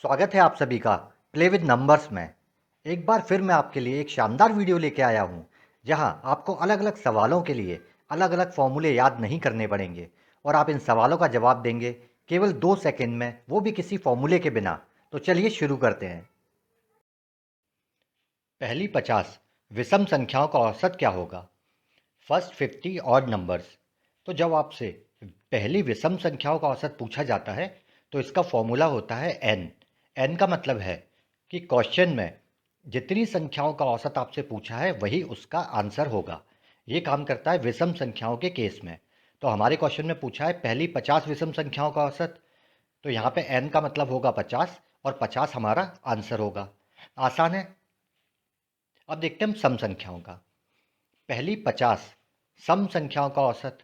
स्वागत है आप सभी का प्ले विद नंबर्स में। एक बार फिर मैं आपके लिए एक शानदार वीडियो लेके आया हूँ जहाँ आपको अलग अलग सवालों के लिए अलग अलग फॉर्मूले याद नहीं करने पड़ेंगे और आप इन सवालों का जवाब देंगे केवल 2 सेकंड में, वो भी किसी फॉर्मूले के बिना। तो चलिए शुरू करते हैं। पहली 50 विषम संख्याओं का औसत क्या होगा? First 50 odd numbers. तो जब आपसे पहली विषम संख्याओं का औसत पूछा जाता है तो इसका फॉर्मूला होता है एन। एन का मतलब है कि क्वेश्चन में जितनी संख्याओं का औसत आपसे पूछा है वही उसका आंसर होगा। ये काम करता है विषम संख्याओं के केस में। तो हमारे क्वेश्चन में पूछा है पहली 50 विषम संख्याओं का औसत, तो यहाँ पे एन का मतलब होगा 50 और 50 हमारा आंसर होगा। आसान है। अब देखते हैं हम सम संख्याओं का। पहली 50 सम संख्याओं का औसत।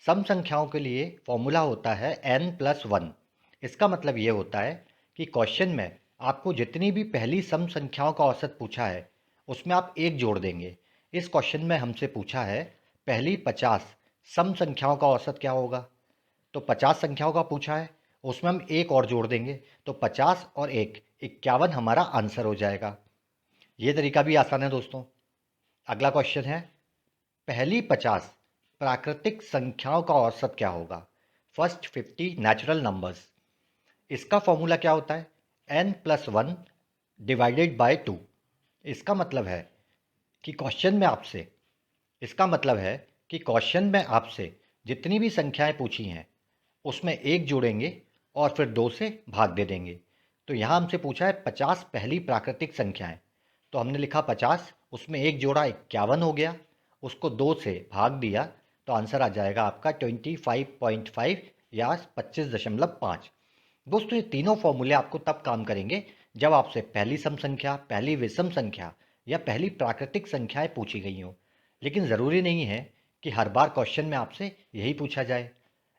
सम संख्याओं के लिए फॉर्मूला होता है n+1। इसका मतलब ये होता है कि क्वेश्चन में आपको जितनी भी पहली सम संख्याओं का औसत पूछा है उसमें आप एक जोड़ देंगे। इस क्वेश्चन में हमसे पूछा है पहली 50 सम संख्याओं का औसत क्या होगा, तो 50 संख्याओं का पूछा है, उसमें हम एक और जोड़ देंगे तो 50 और 1 51 हमारा आंसर हो जाएगा। ये तरीका भी आसान है दोस्तों। अगला क्वेश्चन है पहली 50 प्राकृतिक संख्याओं का औसत क्या होगा? First 50 natural numbers. इसका फॉर्मूला क्या होता है? n+1 divided by 2। इसका मतलब है कि क्वेश्चन में आपसे इसका मतलब है कि क्वेश्चन में आपसे जितनी भी संख्याएं पूछी हैं उसमें एक जोड़ेंगे और फिर 2 से भाग दे देंगे। तो यहाँ हमसे पूछा है 50 पहली प्राकृतिक संख्याएं, तो हमने लिखा 50, उसमें एक जोड़ा 51 हो गया, उसको 2 से भाग दिया तो आंसर आ जाएगा आपका 25.5 या 25.5। दोस्तों ये तीनों फॉर्मूले आपको तब काम करेंगे जब आपसे पहली सम संख्या, पहली विषम संख्या या पहली प्राकृतिक संख्याएं पूछी गई हों। लेकिन ज़रूरी नहीं है कि हर बार क्वेश्चन में आपसे यही पूछा जाए।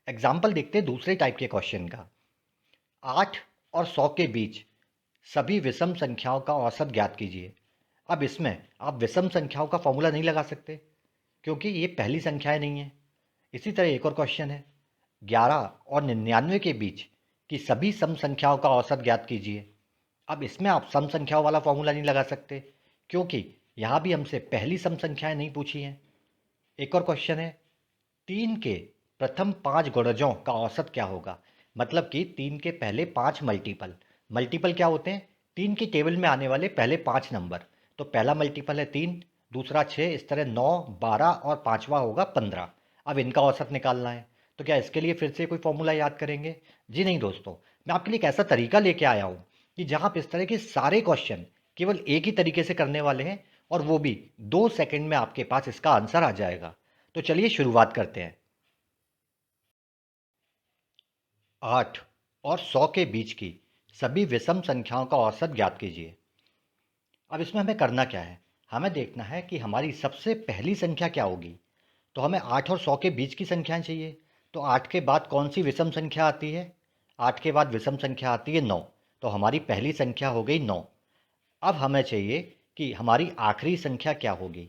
एग्जाम्पल देखते हैं दूसरे टाइप के क्वेश्चन का। 8 और 100 के बीच सभी विषम संख्याओं का औसत ज्ञात कीजिए। अब इसमें आप विषम संख्याओं का फॉर्मूला नहीं लगा सकते क्योंकि ये पहली संख्याएं नहीं है। इसी तरह एक और क्वेश्चन है 11 और 99 के बीच की सभी सम संख्याओं का औसत ज्ञात कीजिए। अब इसमें आप सम संख्याओं वाला फॉर्मूला नहीं लगा सकते क्योंकि यहाँ भी हमसे पहली सम संख्याएं नहीं पूछी हैं। एक और क्वेश्चन है 3 के प्रथम 5 गुणजों का औसत क्या होगा? मतलब कि 3 के पहले 5 मल्टीपल। मल्टीपल क्या होते हैं? 3 की टेबल में आने वाले पहले 5 नंबर। तो पहला मल्टीपल है 3, दूसरा 6, इस तरह 9, 12 और पांचवा होगा 15। अब इनका औसत निकालना है तो क्या इसके लिए फिर से कोई फॉर्मूला याद करेंगे? जी नहीं दोस्तों, मैं आपके लिए एक ऐसा तरीका लेके आया हूँ कि जहाँ आप इस तरह के सारे क्वेश्चन केवल एक ही तरीके से करने वाले हैं और वो भी 2 सेकंड में आपके पास इसका आंसर आ जाएगा। तो चलिए शुरुआत करते हैं। 8 और 100 के बीच की सभी विषम संख्याओं का औसत ज्ञात कीजिए। अब इसमें हमें करना क्या है? हमें देखना है कि हमारी सबसे पहली संख्या क्या होगी। तो हमें 8 और 100 के बीच की संख्याएं चाहिए। तो 8 के बाद कौन सी विषम संख्या आती है? 8 के बाद विषम संख्या आती है 9। तो हमारी पहली संख्या हो गई 9। अब हमें चाहिए कि हमारी आखिरी संख्या क्या होगी।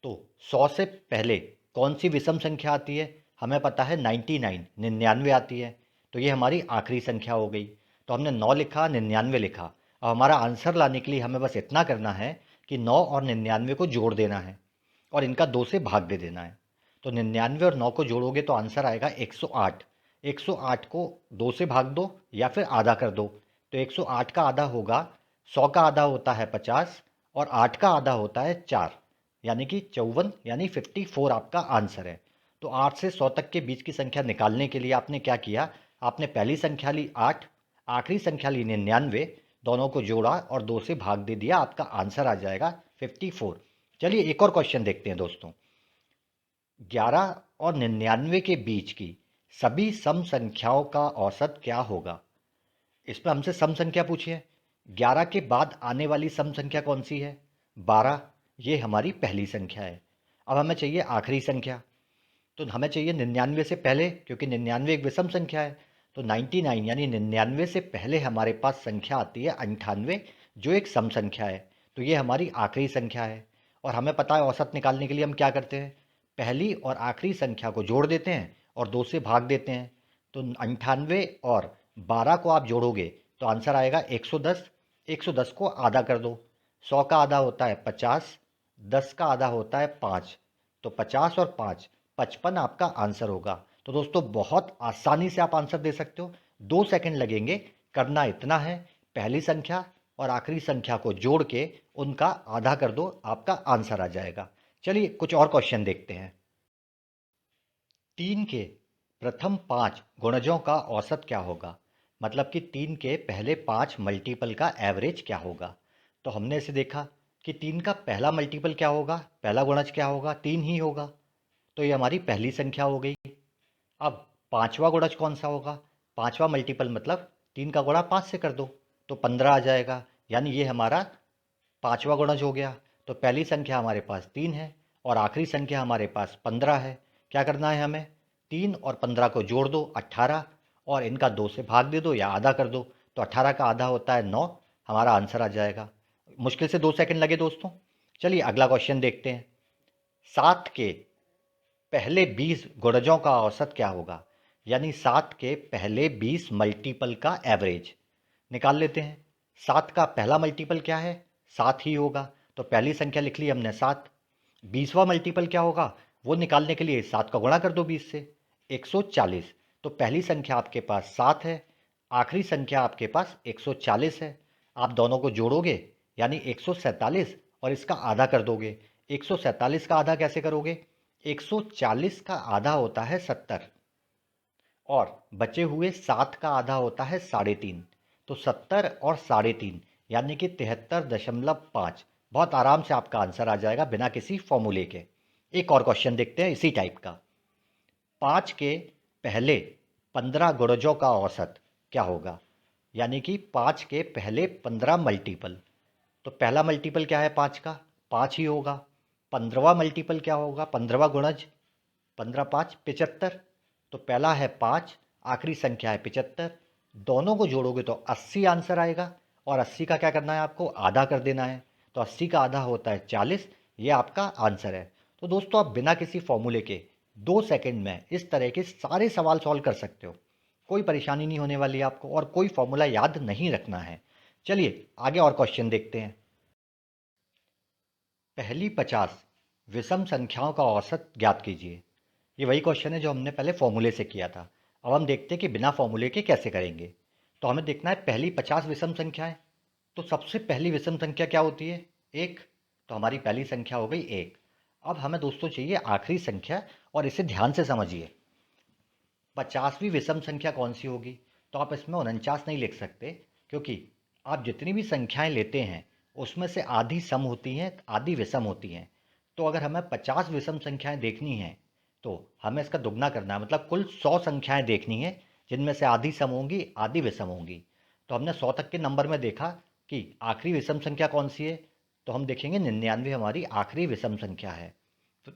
तो 100 से पहले कौन सी विषम संख्या आती है? हमें पता है 99, 99 आती है। तो ये हमारी आखिरी संख्या हो गई। तो हमने 9 लिखा, 99 लिखा। अब हमारा आंसर लाने के लिए हमें बस इतना करना है कि 9 और 99 को जोड़ देना है और इनका 2 से भाग दे देना है। तो 99 और 9 को जोड़ोगे तो आंसर आएगा 108। 108 को 2 से भाग दो या फिर आधा कर दो। तो 108 का आधा होगा, 100 का आधा होता है 50 और 8 का आधा होता है 4, यानी कि 54 यानी 54 आपका आंसर है। तो 8 से 100 तक के बीच की संख्या निकालने के लिए आपने क्या किया? आपने पहली संख्या ली 8, आखिरी संख्या ली 99, दोनों को जोड़ा और 2 से भाग दे दिया, आपका आंसर आ जाएगा 54। चलिए एक और क्वेश्चन देखते हैं दोस्तों। 11 और 99 के बीच की सभी सम संख्याओं का औसत क्या होगा? इसमें हमसे सम संख्या पूछी है। 11 के बाद आने वाली सम संख्या कौन सी है? 12। ये हमारी पहली संख्या है। अब हमें चाहिए आखिरी संख्या। तो हमें चाहिए 99 से पहले, क्योंकि 99 एक विषम संख्या है। तो 99 यानी 99 से पहले हमारे पास संख्या आती है 98, जो एक सम संख्या है। तो ये हमारी आखिरी संख्या है। और हमें पता है औसत निकालने के लिए हम क्या करते हैं? पहली और आखिरी संख्या को जोड़ देते हैं और 2 से भाग देते हैं। तो 98 और 12 को आप जोड़ोगे तो आंसर आएगा 110। 110 को आधा कर दो, 100 का आधा होता है 50, 10 का आधा होता है 5, तो 50 और 5 55 आपका आंसर होगा। तो दोस्तों बहुत आसानी से आप आंसर दे सकते हो, 2 सेकंड लगेंगे। करना इतना है, पहली संख्या और आखिरी संख्या को जोड़ के उनका आधा कर दो, आपका आंसर आ जाएगा। चलिए कुछ और क्वेश्चन देखते हैं। 3 के प्रथम 5 गुणजों का औसत क्या होगा? मतलब कि 3 के पहले 5 मल्टीपल का एवरेज क्या होगा? तो हमने इसे देखा कि 3 का पहला मल्टीपल क्या होगा, पहला गुणज क्या होगा, 3 ही होगा। तो ये हमारी पहली संख्या हो गई। अब पांचवा गुणज कौन सा होगा? पांचवा मल्टीपल मतलब 3 का गुणा 5 से कर दो तो 15 आ जाएगा, यानी ये हमारा पांचवा गुणज हो गया। तो पहली संख्या हमारे पास 3 है और आखिरी संख्या हमारे पास 15 है। क्या करना है हमें? 3 और 15 को जोड़ दो 18, और इनका 2 से भाग दे दो या आधा कर दो, तो 18 का आधा होता है 9। हमारा आंसर आ जाएगा। मुश्किल से 2 सेकंड लगे दोस्तों। चलिए अगला क्वेश्चन देखते हैं। 7 के पहले 20 गुणजों का औसत क्या होगा? यानी 7 के पहले 20 मल्टीपल का एवरेज निकाल लेते हैं। 7 का पहला मल्टीपल क्या है? 7 ही होगा, तो पहली संख्या लिख ली हमने 7। 20वां मल्टीपल क्या होगा? वो निकालने के लिए 7 का गुणा कर दो 20 से, 140। तो पहली संख्या आपके पास 7 है, आखिरी संख्या आपके पास 140 है। आप दोनों को जोड़ोगे यानी 147 और इसका आधा कर दोगे। 147 का आधा कैसे करोगे? 140 का आधा होता है 70 और बचे हुए 7 का आधा होता है 3.5। तो 70 और 3.5 यानी कि 73.5। बहुत आराम से आपका आंसर आ जाएगा बिना किसी फॉर्मूले के। एक और क्वेश्चन देखते हैं इसी टाइप का। 5 के पहले 15 गुणजों का औसत क्या होगा? यानी कि 5 के पहले 15 मल्टीपल। तो पहला मल्टीपल क्या है 5 का? 5 ही होगा। 15वां मल्टीपल क्या होगा? 15वां गुणज, 15 5 75। तो पहला है 5, आखिरी संख्या है 75। दोनों को जोड़ोगे तो 80 आंसर आएगा, और 80 का क्या करना है आपको? आधा कर देना है। तो 80 का आधा होता है 40। ये आपका आंसर है। तो दोस्तों आप बिना किसी फॉर्मूले के 2 सेकंड में इस तरह के सारे सवाल सॉल्व कर सकते हो। कोई परेशानी नहीं होने वाली आपको और कोई फॉर्मूला याद नहीं रखना है। चलिए आगे और क्वेश्चन देखते हैं। पहली 50 विषम संख्याओं का औसत ज्ञात कीजिए। ये वही क्वेश्चन है जो हमने पहले फॉर्मूले से किया था। अब हम देखते हैं कि बिना फॉर्मूले के कैसे करेंगे। तो हमें देखना है पहली 50 विषम संख्याएं। तो सबसे पहली विषम संख्या क्या होती है? 1। तो हमारी पहली संख्या हो गई 1। अब हमें दोस्तों चाहिए आखिरी संख्या, और इसे ध्यान से समझिए। 50वीं विषम संख्या कौन सी होगी? तो आप इसमें 49 नहीं लिख सकते, क्योंकि आप जितनी भी संख्याएं लेते हैं उसमें से आधी सम होती हैं, आधी विषम होती हैं। तो अगर हमें 50 विषम संख्याएं देखनी हैं तो हमें इसका दुगना करना है, मतलब कुल 100 संख्याएं देखनी है, जिनमें से आधी सम होंगी आधी विषम होंगी। तो हमने 100 तक के नंबर में देखा कि आखिरी विषम संख्या कौन सी है, तो हम देखेंगे 99 हमारी आखिरी विषम संख्या है। तो,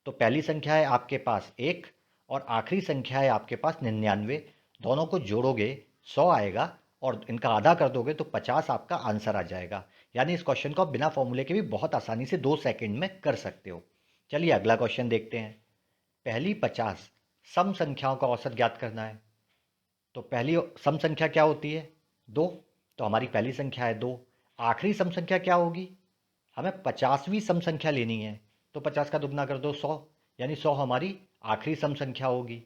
तो पहली संख्या है आपके पास 1 और आखिरी संख्या है आपके पास 99। दोनों को जोड़ोगे 100 आएगा और इनका आधा कर दोगे तो 50 आपका आंसर आ जाएगा। यानी इस क्वेश्चन को आप बिना फॉर्मूले के भी बहुत आसानी से 2 सेकंड में कर सकते हो। चलिए अगला क्वेश्चन देखते हैं। पहली 50 सम संख्याओं का औसत ज्ञात करना है। तो पहली सम संख्या क्या होती है? 2। तो हमारी पहली संख्या है 2। आखिरी सम संख्या क्या होगी? हमें 50वीं सम संख्या लेनी है। तो 50 का दुगना कर दो 100, यानी 100 हमारी आखिरी सम संख्या होगी।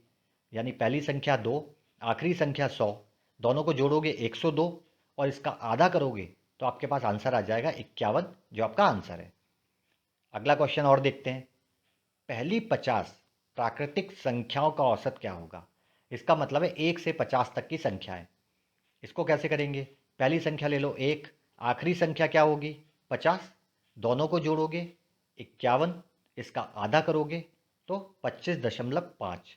यानी पहली संख्या 2, आखिरी संख्या 100। दोनों को जोड़ोगे 102 और इसका आधा करोगे तो आपके पास आंसर आ जाएगा 51, जो आपका आंसर है। अगला क्वेश्चन और देखते हैं। पहली 50 प्राकृतिक संख्याओं का औसत क्या होगा? इसका मतलब है 1 से 50 तक की संख्याएं। इसको कैसे करेंगे? पहली संख्या ले लो 1, आखिरी संख्या क्या होगी? 50। दोनों को जोड़ोगे 51, इसका आधा करोगे तो 25.5।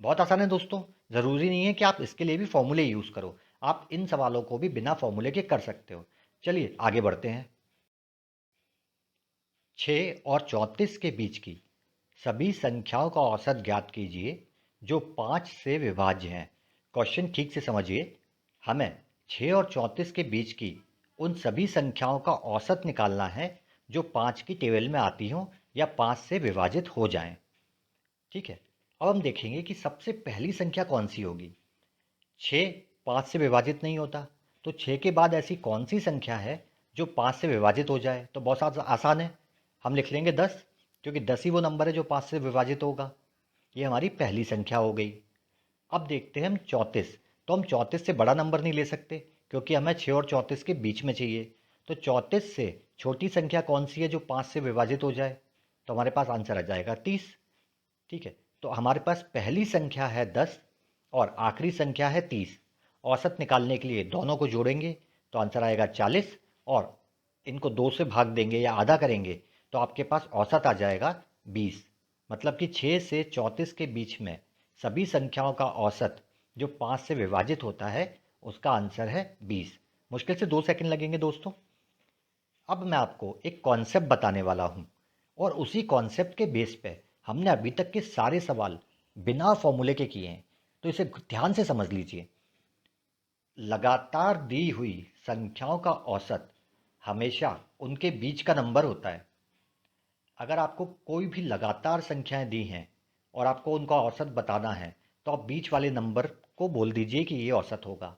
बहुत आसान है दोस्तों। ज़रूरी नहीं है कि आप इसके लिए भी फॉर्मूले यूज़ करो, आप इन सवालों को भी बिना फॉर्मूले के कर सकते हो। चलिए आगे बढ़ते हैं। 6 और 34 के बीच की सभी संख्याओं का औसत ज्ञात कीजिए जो 5 से विभाज्य हैं। क्वेश्चन ठीक से समझिए। हमें 6 और 34 के बीच की उन सभी संख्याओं का औसत निकालना है जो 5 की टेबल में आती हों या 5 से विभाजित हो जाएं। ठीक है। अब हम देखेंगे कि सबसे पहली संख्या कौन सी होगी। 6 5 से विभाजित नहीं होता, तो 6 के बाद ऐसी कौन सी संख्या है जो 5 से विभाजित हो जाए? तो बहुत आसान है, हम लिख लेंगे 10, क्योंकि 10 ही वो नंबर है जो 5 से विभाजित होगा। ये हमारी पहली संख्या हो गई। अब देखते हैं हम 34। तो हम 34 से बड़ा नंबर नहीं ले सकते, क्योंकि हमें 6 और 34 के बीच में चाहिए। तो 34 से छोटी संख्या कौन सी है जो 5 से विभाजित हो जाए? तो हमारे पास आंसर आ जाएगा 30। ठीक है, तो हमारे पास पहली संख्या है 10 और आखिरी संख्या है 30। औसत निकालने के लिए दोनों को जोड़ेंगे तो आंसर आएगा 40, और इनको 2 से भाग देंगे या आधा करेंगे तो आपके पास औसत आ जाएगा 20। मतलब कि 6 से 34 के बीच में सभी संख्याओं का औसत जो 5 से विभाजित होता है उसका आंसर है 20। मुश्किल से 2 सेकंड लगेंगे दोस्तों। अब मैं आपको एक कॉन्सेप्ट बताने वाला हूँ, और उसी कॉन्सेप्ट के बेस पे हमने अभी तक के सारे सवाल बिना फॉर्मूले के किए हैं। तो इसे ध्यान से समझ लीजिए। लगातार दी हुई संख्याओं का औसत हमेशा उनके बीच का नंबर होता है। अगर आपको कोई भी लगातार संख्याएं दी हैं और आपको उनका औसत बताना है, तो आप बीच वाले नंबर को बोल दीजिए कि ये औसत होगा।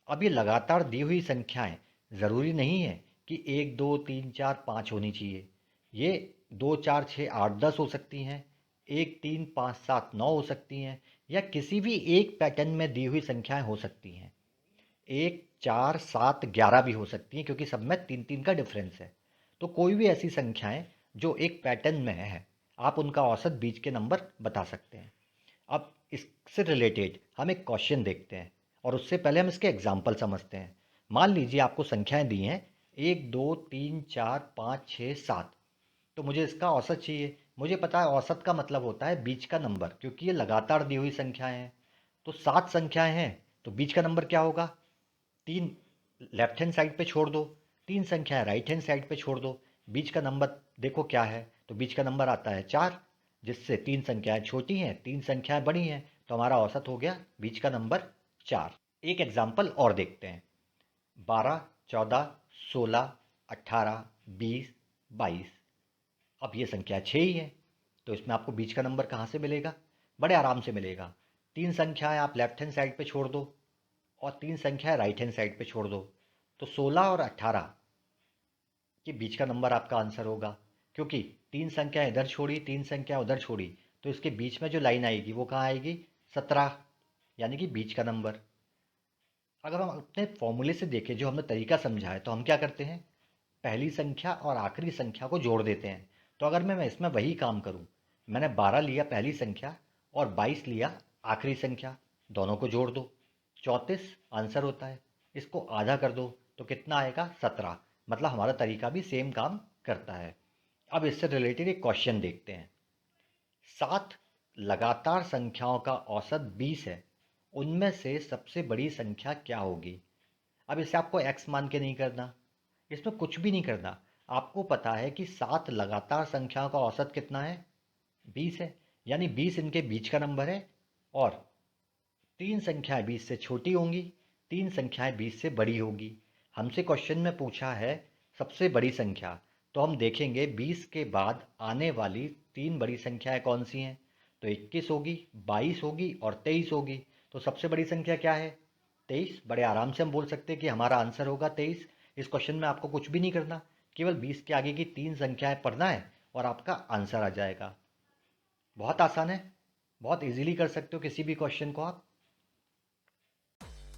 अब ये लगातार दी हुई संख्याएं ज़रूरी नहीं है कि 1 2 3 4 5 होनी चाहिए। ये 2 4 6 8 10 हो सकती हैं, 1 3 5 7 9 हो सकती हैं, या किसी भी एक पैटर्न में दी हुई संख्याएं हो सकती हैं। 1 4 7 11 भी हो सकती हैं, क्योंकि सब में 3 3 का डिफरेंस है। तो कोई भी ऐसी संख्याएं जो एक पैटर्न में है, आप उनका औसत बीच के नंबर बता सकते हैं। अब इससे रिलेटेड हम एक क्वेश्चन देखते हैं, और उससे पहले हम इसके एग्जाम्पल समझते हैं। मान लीजिए आपको संख्याएं दी हैं 1 2 3 4 5 6 7। तो मुझे इसका औसत चाहिए। मुझे पता है औसत का मतलब होता है बीच का नंबर, क्योंकि ये लगातार दी हुई संख्याएं हैं। तो 7 संख्याएं हैं, तो बीच का नंबर क्या होगा? 3 लेफ्ट हैंड साइड पे छोड़ दो, 3 संख्याएं राइट हैंड साइड पे छोड़ दो। बीच का नंबर देखो क्या है? तो बीच का नंबर आता है 4, जिससे 3 संख्याएं छोटी हैं 3 संख्याएं बड़ी हैं, तो हमारा औसत हो गया बीच का नंबर 4। एक एग्जाम्पल और देखते हैं। 12 14 16 18 20 22। अब ये संख्या 6 ही है, तो इसमें आपको बीच का नंबर कहाँ से मिलेगा? बड़े आराम से मिलेगा। 3 संख्याएं आप लेफ्ट हैंड साइड पे छोड़ दो और 3 संख्याएं राइट हैंड साइड पे छोड़ दो, तो 16 और 18 के बीच का नंबर आपका आंसर होगा। क्योंकि 3 संख्याएं इधर छोड़ी 3 संख्याएं उधर छोड़ी, तो इसके बीच में जो लाइन आएगी वो कहाँ आएगी? 17, यानी कि बीच का नंबर। अगर हम अपने फॉर्मूले से देखें, जो हमने तरीका समझा है, तो हम क्या करते हैं? पहली संख्या और आखिरी संख्या को जोड़ देते हैं। तो अगर मैं इसमें वही काम करूं, मैंने 12 लिया पहली संख्या और 22 लिया आखिरी संख्या, दोनों को जोड़ दो, 34 आंसर होता है। इसको आधा कर दो तो कितना आएगा? 17। मतलब हमारा तरीका भी सेम काम करता है। अब इससे रिलेटेड एक क्वेश्चन देखते हैं। 7 लगातार संख्याओं का औसत 20 है, उनमें से सबसे बड़ी संख्या क्या होगी? अब इसे आपको x मान के नहीं करना, इसमें कुछ भी नहीं करना। आपको पता है कि 7 लगातार संख्याओं का औसत कितना है? 20 है, यानी 20 इनके बीच का नंबर है, और 3 संख्याएं 20 से छोटी होंगी, 3 संख्याएं 20 से बड़ी होगी। हमसे क्वेश्चन में पूछा है सबसे बड़ी संख्या, तो हम देखेंगे 20 के बाद आने वाली 3 बड़ी संख्याएं कौन सी हैं? तो 21 होगी, 22 होगी और 23 होगी। तो सबसे बड़ी संख्या क्या है? 23। बड़े आराम से हम बोल सकते हैं कि हमारा आंसर होगा 23। इस क्वेश्चन में आपको कुछ भी नहीं करना, केवल 20 के आगे की 3 संख्याएं पढ़ना है और आपका आंसर आ जाएगा। बहुत आसान है, बहुत इजीली कर सकते हो किसी भी क्वेश्चन को आप।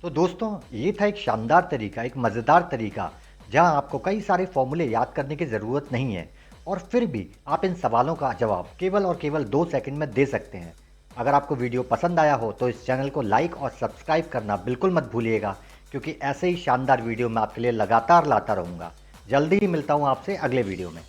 तो दोस्तों, ये था एक शानदार तरीका, एक मज़ेदार तरीका, जहां आपको कई सारे फॉर्मूले याद करने की ज़रूरत नहीं है, और फिर भी आप इन सवालों का जवाब केवल और केवल 2 सेकंड में दे सकते हैं। अगर आपको वीडियो पसंद आया हो तो इस चैनल को लाइक और सब्सक्राइब करना बिल्कुल मत भूलिएगा, क्योंकि ऐसे ही शानदार वीडियो मैं आपके लिए लगातार लाता रहूँगा। जल्दी ही मिलता हूँ आपसे अगले वीडियो में।